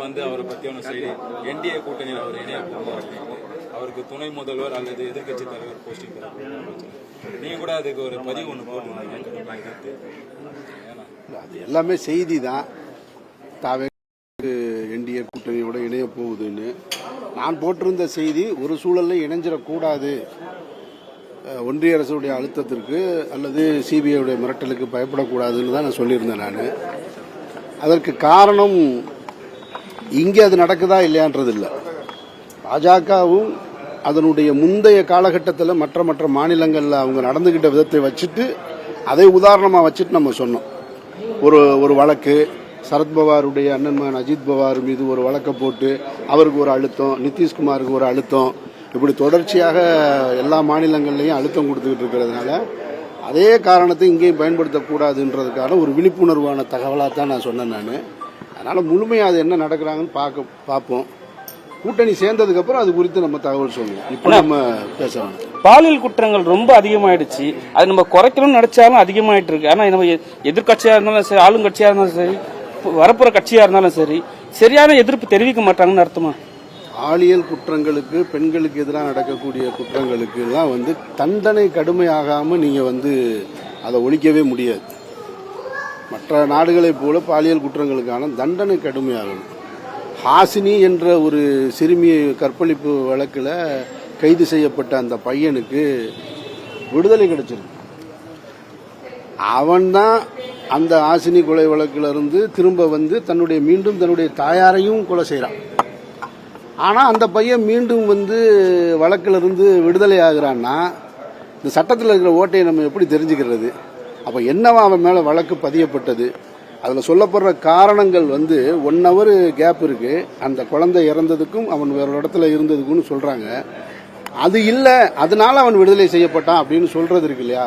வந்து அவரை பத்தியான செய்தி என்டிஏ கூட்டணியில் அவர் இணைய போகிறாரு, அவருக்கு துணை முதல்வர் அல்லது எதிர்கட்சி தலைவர் போஸ்டிங் நீங்க கூட அதுக்கு ஒரு பதிவு ஒன்று போடுவாங்க. அது எல்லாமே செய்தி தான். தாவே என்டிஏ கூட்டணியோட இணைய போகுதுன்னு நான் போட்டிருந்த செய்தி ஒரு சூழல்ல இணைஞ்சிடக்கூடாது, ஒன்றிய அரசுடைய அழுத்தத்திற்கு அல்லது சிபிஐடைய மிரட்டலுக்கு பயப்படக்கூடாதுன்னு தான் நான் சொல்லியிருந்தேன். நான் அதற்கு காரணம் இங்கே அது நடக்குதா இல்லையான்றது இல்லை. பாஜகவும் அதனுடைய முந்தைய காலகட்டத்தில் மற்ற மாநிலங்களில் அவங்க நடந்துகிட்ட விதத்தை வச்சுட்டு அதை உதாரணமாக வச்சுட்டு நம்ம சொன்னோம். ஒரு வழக்கு சரத்பவாருடைய அண்ணன் மகன் அஜித் பவார் மீது ஒரு வழக்கை போட்டு அவருக்கு ஒரு அழுத்தம், நிதிஷ்குமாருக்கு ஒரு அழுத்தம், இப்படி தொடர்ச்சியாக எல்லா மாநிலங்கள்லையும் அழுத்தம் கொடுத்துக்கிட்டு இருக்கிறதுனால அதே காரணத்தை இங்கேயும் பயன்படுத்தக்கூடாதுன்றதுக்கான ஒரு விழிப்புணர்வான தகவலாக தான் நான் சொன்னேன். நான் அதனால் முழுமையாக அது என்ன நடக்கிறாங்கன்னு பார்ப்போம். கூட்டணி சேர்ந்ததுக்கு அப்புறம் அது குறித்து நம்ம தகவல் சொல்லுவோம். இப்போ நம்ம பேசலாம். பாலியல் குற்றங்கள் ரொம்ப அதிகமாயிடுச்சு. அது நம்ம குறைக்கணும்னு நினைச்சாலும் அதிகமாயிட்டு இருக்கு. ஆனா நம்ம எதிர்கட்சியா இருந்தாலும் சரி, ஆளுங்கட்சியா இருந்தாலும் சரி, வரப்புற கட்சியா இருந்தாலும் சரி, சரியான எதிர்ப்பு தெரிவிக்க மாட்டாங்கன்னு அர்த்தமா? பாலியல் குற்றங்களுக்கு, பெண்களுக்கு எதிராக நடக்கக்கூடிய குற்றங்களுக்கு எல்லாம் வந்து தண்டனை கடுமையாகாம நீங்க வந்து அதை ஒழிக்கவே முடியாது. மற்ற நாடுகளைப் போல பாலியல் குற்றங்களுக்கான தண்டனை கடுமையாகணும். ஹாசினி என்ற ஒரு சிறுமி கற்பழிப்பு வழக்கில் கைது செய்யப்பட்ட அந்த பையனுக்கு விடுதலை கிடைச்சிருக்கு. அவன்தான் அந்த ஹாசினி கொலை வழக்கிலிருந்து திரும்ப வந்து மீண்டும் தன்னுடைய தாயாரையும் கொலை செய்கிறான். ஆனால் அந்த பையன் மீண்டும் வந்து வழக்கிலிருந்து விடுதலை ஆகிறான்னா இந்த சட்டத்தில் இருக்கிற ஓட்டையை நம்ம எப்படி தெரிஞ்சுக்கிறது? அப்போ என்னவா அவன் மேலே வழக்கு பதியப்பட்டது? அதில் சொல்லப்படுற காரணங்கள் வந்து 1 hour கேப் இருக்கு. அந்த குழந்தை இறந்ததுக்கும் அவன் வேற இடத்துல இருந்ததுக்குன்னு சொல்றாங்க. அது இல்லை, அதனால அவன் விடுதலை செய்யப்பட்டான் அப்படின்னு சொல்றது இருக்கு இல்லையா?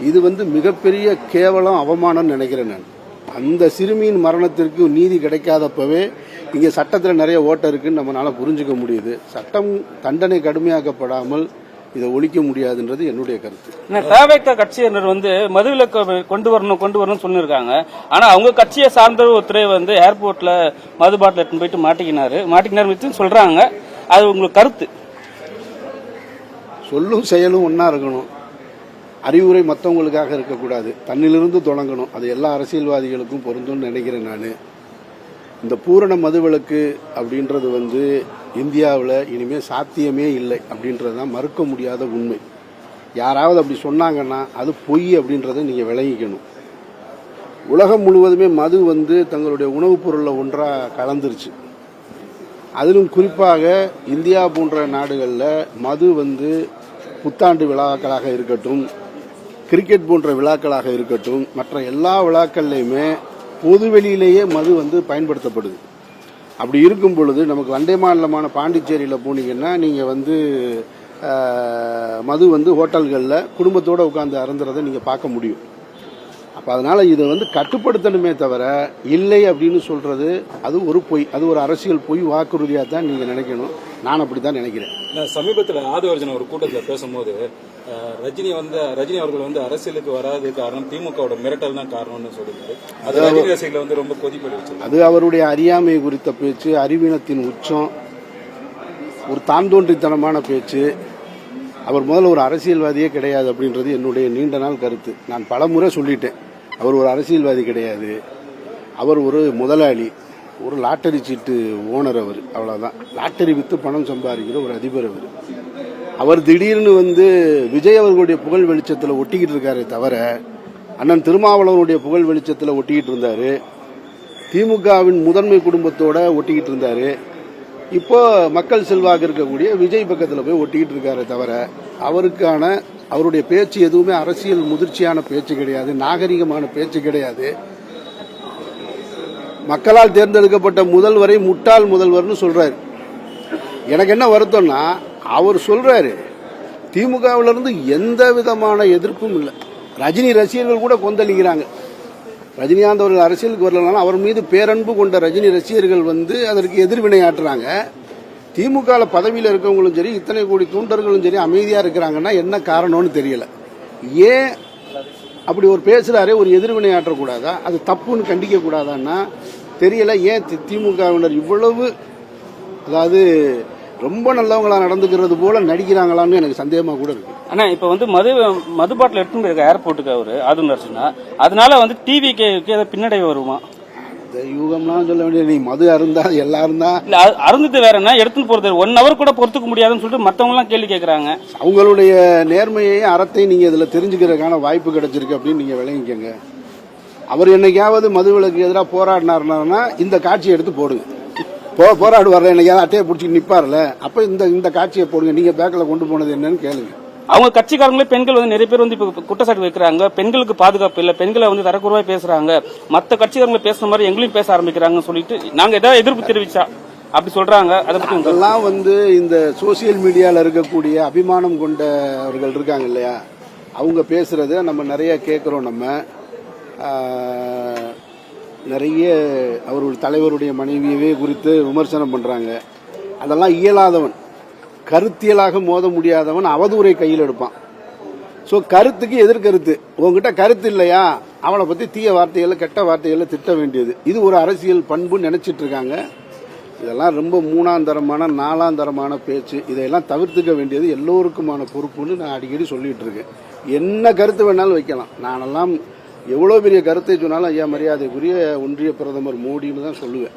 இது வந்து மிகப்பெரிய கேவலம், அவமானம் நினைக்கிறேன் நான். அந்த சிறுமியின் மரணத்திற்கு நீதி கிடைக்காதப்பவே இங்கே சட்டத்தில் நிறைய ஓட்டம் இருக்குன்னு நம்மளால புரிஞ்சுக்க முடியுது. சட்டம் தண்டனை கடுமையாக்கப்படாமல் இதை ஒழிக்க முடியாதுன்றது என்னுடைய கருத்து. தவேக கட்சியினர் வந்து மதுவிலக்கு கொண்டு வரணும் சொல்லிருக்காங்க. ஆனா அவங்க கட்சியை சார்ந்த ஒருத்தரை வந்து ஏர்போர்ட்ல மது பாட்டில் எடுத்துன்னு போயிட்டு மாட்டிக்கினார் சொல்றாங்க. அது உங்களுக்கு கருத்து? சொல்லும் செயலும் ஒன்னா இருக்கணும். அறிவுரை மற்றவங்களுக்காக இருக்கக்கூடாது, தன்னிலிருந்து தொடங்கணும். அது எல்லா அரசியல்வாதிகளுக்கும் பொருந்தும்னு நினைக்கிறேன். நான் இந்த பூரண மதுவிலக்கு அப்படின்றது வந்து இந்தியாவில் இனிமேல் சாத்தியமே இல்லை அப்படின்றது தான் மறுக்க முடியாத உண்மை. யாராவது அப்படி சொன்னாங்கன்னா அது பொய் அப்படின்றத நீங்கள் விளங்கிக்கணும். உலகம் முழுவதுமே மது வந்து தங்களுடைய உணவுப் பொருளில் ஒன்றாக கலந்துருச்சு. அதிலும் குறிப்பாக இந்தியா போன்ற நாடுகளில் மது வந்து புத்தாண்டு விழாக்களாக இருக்கட்டும், கிரிக்கெட் போன்ற விழாக்களாக இருக்கட்டும், மற்ற எல்லா விழாக்கள்லையுமே பொதுவெளியிலேயே மது வந்து பயன்படுத்தப்படுது. அப்படி இருக்கும் பொழுது நமக்கு அண்டை மாநிலமான பாண்டிச்சேரியில் போனீங்கன்னா நீங்கள் வந்து மது வந்து ஹோட்டல்களில் குடும்பத்தோடு உட்காந்து அருந்துறதை நீங்கள் பார்க்க முடியும். அப்போ அதனால இதை வந்து கட்டுப்படுத்தணுமே தவிர இல்லை அப்படின்னு சொல்றது அது ஒரு பொய், அது ஒரு அரசியல் பொய் வாக்குறுதியாக தான் நீங்கள் நினைக்கணும். நான் அப்படி தான் நினைக்கிறேன். சமீபத்தில் ஆதவர்ஜன் ஒரு கூட்டத்தில் பேசும்போது ரஜினி அவர்கள் வந்து அரசியலுக்கு வராது காரணம் திமுகவோட மிரட்டல் தான் காரணம்னு சொல்லியிருக்காரு. அது ரஜினி ரசிகர்களை வந்து ரொம்ப கொதிப்படைச்சு. அது அவருடைய அறியாமை குறித்த பேச்சு, அறிவீனத்தின் உச்சம், ஒரு தான் தோன்றித்தனமான பேச்சு. அவர் முதல்ல ஒரு அரசியல்வாதியே கிடையாது அப்படின்றது என்னுடைய நீண்ட நாள் கருத்து. நான் பல முறை சொல்லிட்டேன். அவர் ஒரு அரசியல்வாதி கிடையாது. அவர் ஒரு முதலாளி, ஒரு லாட்டரி சீட்டு ஓனர். அவர் அவ்வளவுதான். லாட்டரி வித்து பணம் சம்பாதிக்கிற ஒரு அதிபர். அவர் திடீர்னு வந்து விஜய் அவர்களுடைய புகழ் வெளிச்சத்தில் ஒட்டிக்கிட்டு இருக்காரு தவிர அண்ணன் திருமாவளவனுடைய புகழ் வெளிச்சத்தில் ஒட்டிக்கிட்டு இருந்தாரு. திமுகவின் முதன்மை குடும்பத்தோட ஒட்டிக்கிட்டு இருந்தாரு. இப்போ மக்கள் செல்வாக்கு இருக்கக்கூடிய விஜய் பக்கத்தில் போய் ஒட்டிக்கிட்டு இருக்காரு தவிர அவருடைய பேச்சு எதுவுமே அரசியல் முதிர்ச்சியான பேச்சு கிடையாது, நாகரிகமான பேச்சு கிடையாது. மக்களால் தேர்ந்தெடுக்கப்பட்ட முதல்வரை முட்டாள் முதல்வர்னு சொல்றாரு. எனக்கு என்ன வருத்தம்னா அவர் சொல்றாரு திமுகவிலிருந்து எந்த விதமான எதிர்ப்பும் இல்லை. ரஜினி ரசிகர்கள் கூட கொந்தளிக்கிறாங்க. ரஜினிகாந்த் அவர்கள் அரசியலுக்கு வரலனாலும் அவர் மீது பேரன்பு கொண்ட ரஜினி ரசிகர்கள் வந்து அதற்கு எதிர்வினையாற்றுறாங்க. திமுக பதவியில் இருக்கவங்களும் சரி, இத்தனை கோடி தொண்டர்களும் சரி அமைதியா இருக்கிறாங்கன்னா என்ன காரணம்னு தெரியல. ஏன் அப்படி ஒரு பேசுறாரே, ஒரு எதிர்வினையாற்றக்கூடாதா? அது தப்புன்னு கண்டிக்க கூடாதான்னா தெரியல. ஏன் திமுகவினர் இவ்வளவு, அதாவது ரொம்ப நல்லவங்களா நடந்துக்கிறது போல நடிக்கிறாங்களான்னு எனக்கு சந்தேகமா கூட இருக்கு. ஆனா இப்ப வந்து மது பாட்டில் எடுத்துன்னு போயிருக்க ஏர்போர்ட்டுக்கு அவரு ஆளுநர்னா, அதனால வந்து டிவிக்கு பின்னடைவு வருமா? இந்த யூகம்லாம் சொல்ல வேண்டிய, நீ மது அருந்தா எல்லாரும் தான் இல்ல அருந்தது வேற என்ன, எடுத்துன்னு போறது 1 hour கூட பொறுத்துக்க முடியாதுன்னு சொல்லிட்டு மத்தவங்க எல்லாம் கேள்வி கேட்கறாங்க. அவங்களுடைய நேர்மையையும் அறத்தையும் நீங்க இதுல தெரிஞ்சுக்கிறதுக்கான வாய்ப்பு கிடைச்சிருக்கு அப்படின்னு நீங்க விளங்கிக்கங்க. அவர் என்னைக்காவது மதுவிலக்கு எதிராக போராடினார்னா இந்த காட்சியை எடுத்து போடுங்க. போராடு வர்ற என்னைக்காவது அட்டையை பிடிச்சி நிப்பார்ல, அப்ப இந்த காட்சியை போடுங்க. நீங்க பேக்கில் கொண்டு போனது என்னன்னு கேளுங்க. அவங்க கட்சிக்காரங்களே பெண்கள் வந்து நிறைய பேர் வந்து இப்ப குற்றச்சாட்டு வைக்கிறாங்க. பெண்களுக்கு பாதுகாப்பு இல்ல, பெண்களை வந்து தரக்குறைவா பேசுறாங்க, மத்த கட்சிக்காரங்களை பேசுற மாதிரி எங்களையும் பேச ஆரம்பிக்கிறாங்கன்னு சொல்லிட்டு நாங்க ஏதாவது எதிர்ப்பு தெரிவிச்சா அப்படி சொல்றாங்க. அதை பத்தி அதெல்லாம் வந்து இந்த சோசியல் மீடியால இருக்கக்கூடிய அபிமானம் கொண்டவர்கள் இருக்காங்க இல்லையா, அவங்க பேசுறத நம்ம நிறைய கேட்கிறோம். நம்ம நிறைய அவர்கள் தலைவருடைய மனைவியவே குறித்து விமர்சனம் பண்றாங்க. அதெல்லாம் இயலாதவன், கருத்தியலாக மோத முடியாதவன் அவதூறை கையில் எடுப்பான். ஸோ கருத்துக்கு எதிர்கருத்து, உங்ககிட்ட கருத்து இல்லையா அவனை பத்தி தீய வார்த்தைகளை கெட்ட வார்த்தைகளை திட்ட வேண்டியது, இது ஒரு அரசியல் பண்பு நினைச்சிட்டு இருக்காங்க. இதெல்லாம் ரொம்ப 3ஆம் தரமான 4ஆம் தரமான பேச்சு. இதையெல்லாம் தவிர்த்துக்க வேண்டியது எல்லோருக்குமான பொறுப்புன்னு நான் அடிக்கடி சொல்லிட்டு இருக்கேன். என்ன கருத்து வேணாலும் வைக்கலாம். நானெல்லாம் எவ்வளோ பெரிய கருத்தை சொன்னாலும் ஐயா மரியாதைக்குரிய ஒன்றிய பிரதமர் மோடின்னு தான் சொல்லுவேன்.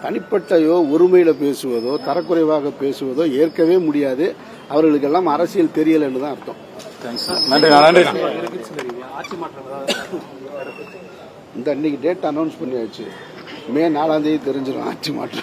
தனிப்பட்டையோ ஒருமையில பேசுவதோ தரக்குறைவாக பேசுவதோ ஏற்கவே முடியாது. அவர்களுக்கெல்லாம் அரசியல் தெரியலன்னு தான் அர்த்தம். இந்த அன்னைக்கு டேட் அனௌன்ஸ் பண்ணியாச்சு. மே 4ஆம் தேதி தெரிஞ்சிடும் ஆட்சி மாற்றம்.